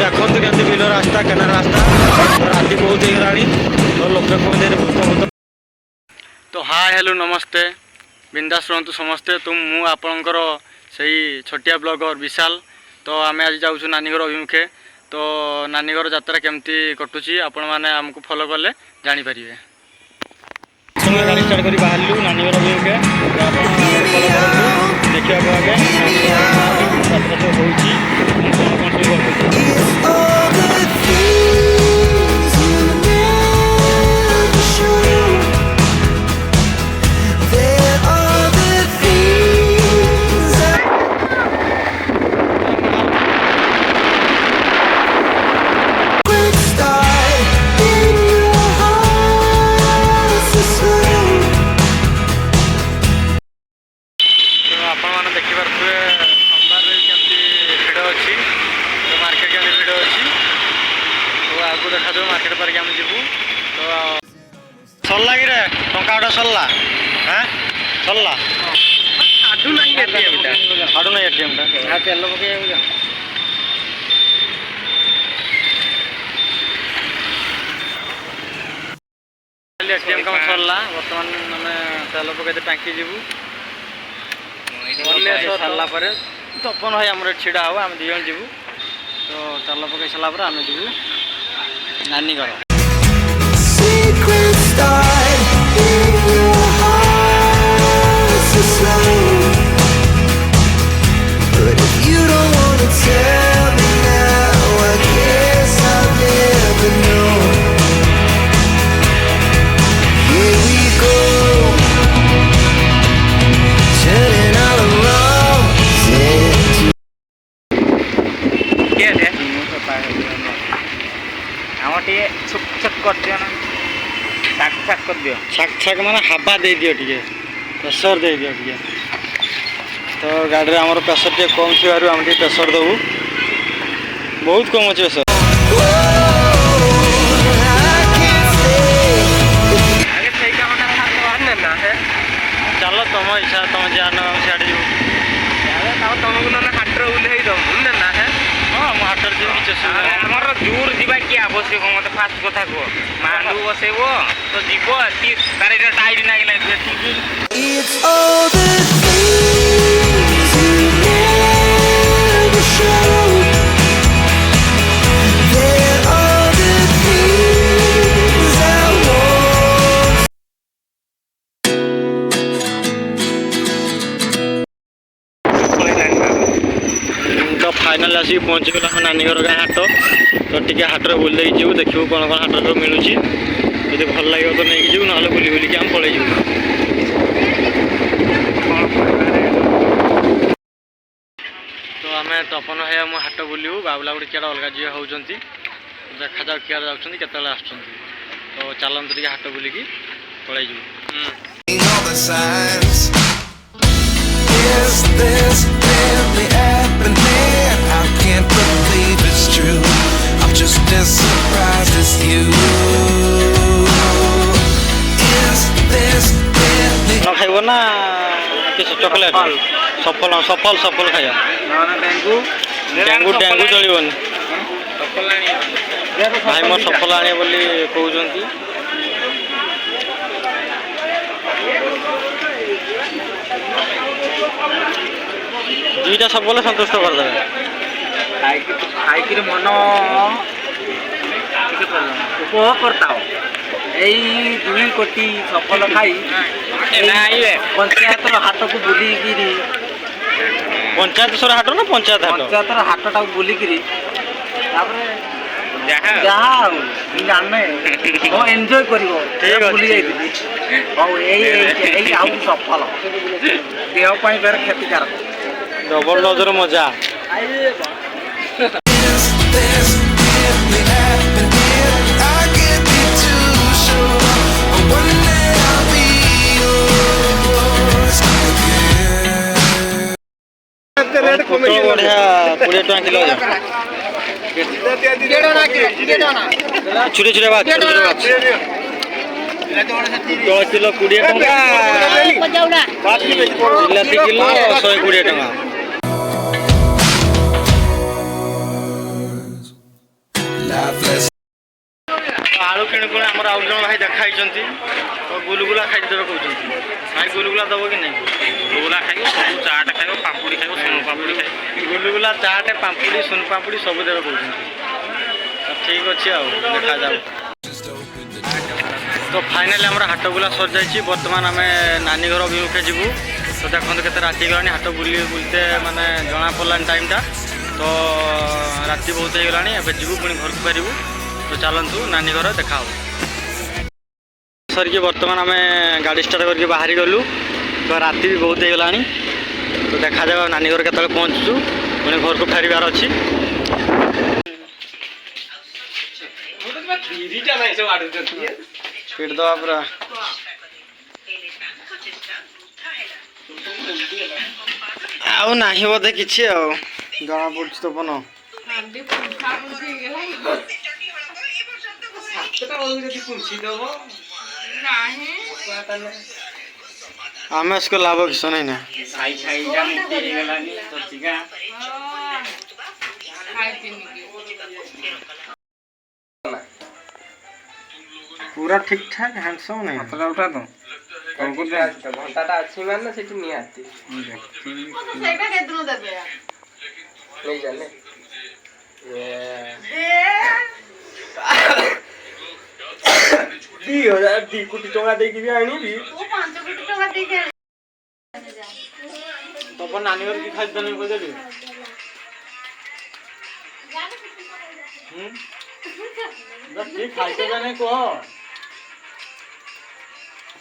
देखो केमती बिल रास्ता केनाल रास्ता राति बहुत होगलानी तो लोक भूत तो हाय हेलो नमस्ते बिंदास रहतु समस्ते तुम मु आपणकर से छोटिया ब्लॉगर विशाल तो आम आज जाऊँ नानीघर अभिमुखे तो नानीघर यात्रा केमती कटुची आपण मैंने आमको फॉलो कले जापर गाड़ी स्टार्ट कर बाहर नानीघर अभिमुखे फॉलो करूँ देखा आगे यात्रा सब हो देखा मार्केट पर आम जीवु तो सरला कि टंका गोटे सरला हाँ सरला हाडू नहीं एटीएम तेल पकड़ एटीएम काम सरला बर्तमान आम तेल पकड़ टांकी जीवु सरला तपन भाई आम छिड़ा हम आम दिज जीवु तो तेल पकड़ सारापर आम जीवु नानी घर छक माने हवा दे दियो टे प्रेसर दे दियो टे तो गाड़ी आमर प्रेसर टे कम थी आम प्रेसर देवु बहुत कम अच्छे प्रेसर चलो तुम इच्छा तुम जहाँ ना सियाड़े जीव तुमको ना हाटर बुले ना हाँ हाटर जी आमर दूर जावा कि आवश्यक मत फास्ट कथा कह मांडू बसैब तो जीव तार टाइट ना फाइनाल आसी पहुँची गला नानी घर गाँ हाट तो टी हाटर बुले जीव देखू कौन कौन हाट सब मिलूँ जो भल लगे तो नहीं जीव ना बुली बुलिक आम पलि तो आम तपन भाई आम हाट बुलू बाबुला गुड़ी क्या अलग झील होती देखा जाऊ क्या जाते तो चलते टे हाट बुलिकी पलि खाइब ना चॉकलेट सफल सफल सफल खाया डेंगू डेंगू चलनी भाई मोर सफल आने बोली कहते दुईटा सफल सन्तुष्ट करदे खाई मन उपभोग करता यही 2 कोटी सफल खाई पंचायत हाट को बुलिकी पंचायत हाट ना पंचायत हाट टा बुलिकी जाने एंजॉय कर बुली जाइए सफल देहपाई बेर क्षतिकारक डबल डोजर मजा बढ़िया 20 टका किलो छुटे छुटे बात किलो 20 टका बिलाती किलो 120 टका खाई गुलगुला खाई देवे कहते भाई गुलगुला दब कि नहीं गुलगुला खाइब सब चाट खाइब पापुड़ी खाइब सुन पापुड़ी खाइब गुलगुला चाट पापुड़ी सुन पापुड़ी सब देवे कहते ठीक अच्छे देखा जाओ। तो फाइनाली आम हाट बुला सर जाइए बर्तमान आम नानी घर अभिमुखे जीवु तो देखो के राति गलानी हाट बुलते माने जना पड़ा टाइमटा तो राति बहुत हो गलानी एवं जीवु पुणी घर को फेरू तो चलतु नानी घर देखा सर बर्तमान आम गाड़ी स्टार्ट करके बाहरी गलु तो राति भी बहुत हो गलानी तो देखा जाओ नानी घर केत पहुँचु पुणी घर को फेरबार अच्छी फिर दवा पूरा आउ नाही बोधे किछि आउ जना पड़छ तो पन आमे इसको लाभ किस नहीं ना पूरा ठीक ठाक हैंडसम नहीं पता उठा दो घंटाटा अच्छी मान ना सेठी नहीं आती सेटा के दुनु देबे नहीं जाने ये 2 कोटी टका दे के भी आनी भी ओ 5 कोटी टका दे के तो अपन नानी घर की खाद देने को दे दे बस ठीक खाइते जाने को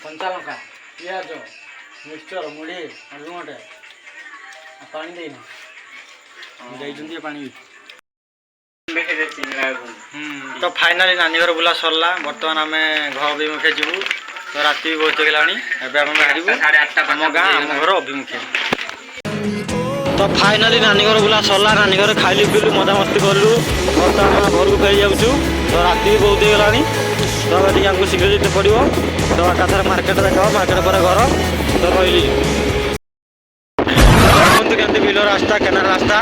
कंचा लंका पियाज मिक्सचर मुढ़ी लुणटे पानी देना जाइए पानी तो फाइनाली नानी घर बुला सरला बर्तमान आम घर अभिमुखे जीवु तो राति भी बहुत गलानी एवं बाहर आम गाँ आम घर अभिमुखे तो फाइनाली नानी घर बुला सरला नानी घर खाइलु पिलु मजामस्ती कलु बर्तमान घर को फेरी जाऊँ तो राति भी बहुत गलानी तो आपको शीघ्र जेते पड़ो तो एकाथर मार्केट देखा मार्केट पर घर तो रही देखते केमती बिल रास्ता केनाल रास्ता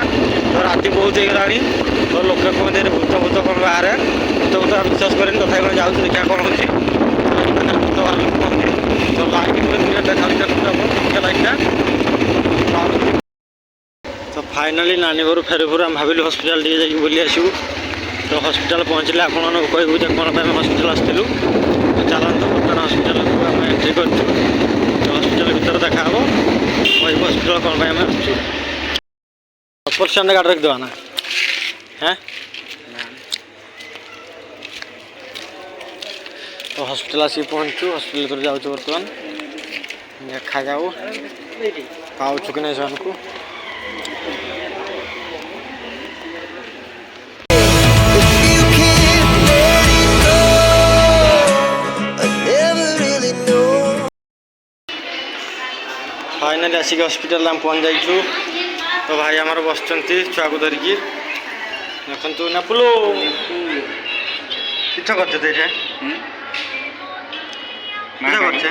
तो राति बहुत गलानी तो लोक कहते भूत भूत कौन बाहर भूत भूत विश्वास करें तथा कौन जाऊँ देखा कौन हो तो लाइट देखा लाइटा तो फाइनाली नानी घर फेर फेर आम भाविलु हस्पिटाल टे जाकि बुली आसबू तो हस्पिटाल पहुँचले आप कहूँ जे कौन हस्पिटाल आसलु तो चलते बर्तमान हस्पिटाल को आम एंट्री कर हस्पिटाल भर देखा कहूँ हस्पिटाल कौन आम आसपर स्टैंड गाड़ी रखिदेवा ना हाँ तो हस्पिटाल आसिक पहुँचु हस्पिटाल जाऊँ बर्तमान देखा जाऊ पाऊँ कि नहीं से फाइनाली आसिक हस्पिटाल आम पहुँच जाइछु तो भाई आमर बस छुआ को धरिकी देखु ना पुलो किछ करछे तो ये करछे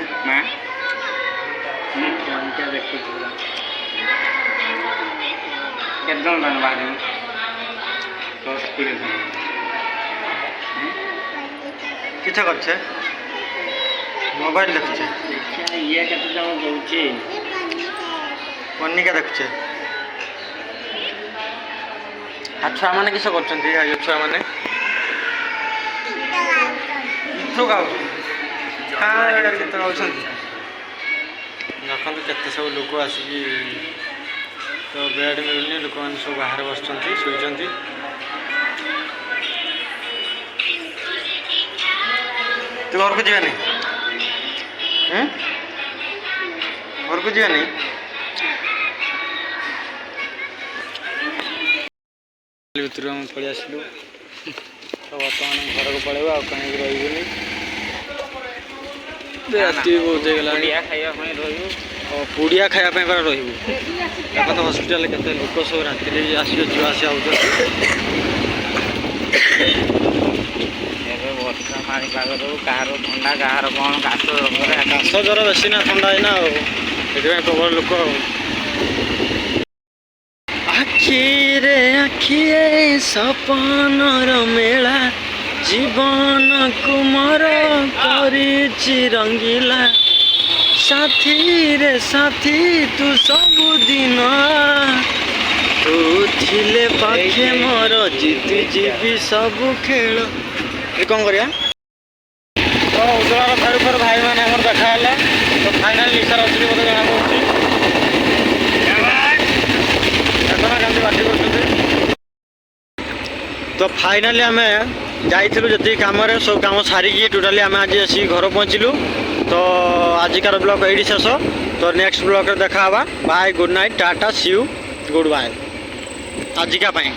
किछ करछे मोबाइल देखुचे ये केते जम दउची पन्निका देखुचे आ छुआ मैंने किस कर छुआ मैंने गीत गाँव गीत गाँव देखते केते सब लोक आसिक तो बेड मिलूनी लोक मैंने सब बाहर बस शोचती तू घर को जी नहीं घर को जी नहीं भर आम पलि आसलु तो बर्तमान घर को पलैबा आ कहीं रही राति बहुत गला पुड़िया खायापी रही देख तो हस्पिटाल के लोक सब राति आसिक जावासिया हो वर्षा पाणीपाग कहार थंडा कहार कौन काश काश ज्वर बेसी ना थंडा है ना प्रबल लोक आखिरे आखिए सपनर मेला ଜୀବନକୁ ମୋର କରିଛି ରଙ୍ଗିଲା ସାଥିରେ ସାଥି ତୁ ସବୁଦିନ ତୁ ଥିଲେ ପାଖେ ମୋର ଜିତି ଯିବି ସବୁ ଖେଳ। କ'ଣ କରିବା? ତ ଉଜ୍ଜଳାର ଫେରୁ ଫେରୁ ଭାଇମାନେ ଆମର ଦେଖା ହେଲା। ତ ଫାଇନାଲ ନିଶାର ଅଛନ୍ତି ମୋତେ ଜଣାପଡ଼ୁଛି। ଦେଖନା କେମିତି ବାଟି କରୁଛନ୍ତି। ତ ଫାଇନାଲି ଆମେ ଯାଇଥିଲୁ ଯେତିକି କାମରେ ସବୁ କାମ ସାରିକି ଟୋଟାଲି ଆମେ ଆଜି ଆସିକି ଘର ପହଞ୍ଚିଲୁ। ତ ଆଜିକାର ବ୍ଲଗ୍ ଏଇଠି ଶେଷ। ତ ନେକ୍ସଟ ବ୍ଲଗ୍ରେ ଦେଖା ହେବା। Bye, good night, tata, see you, good bye ଆଜିକା ପାଇଁ।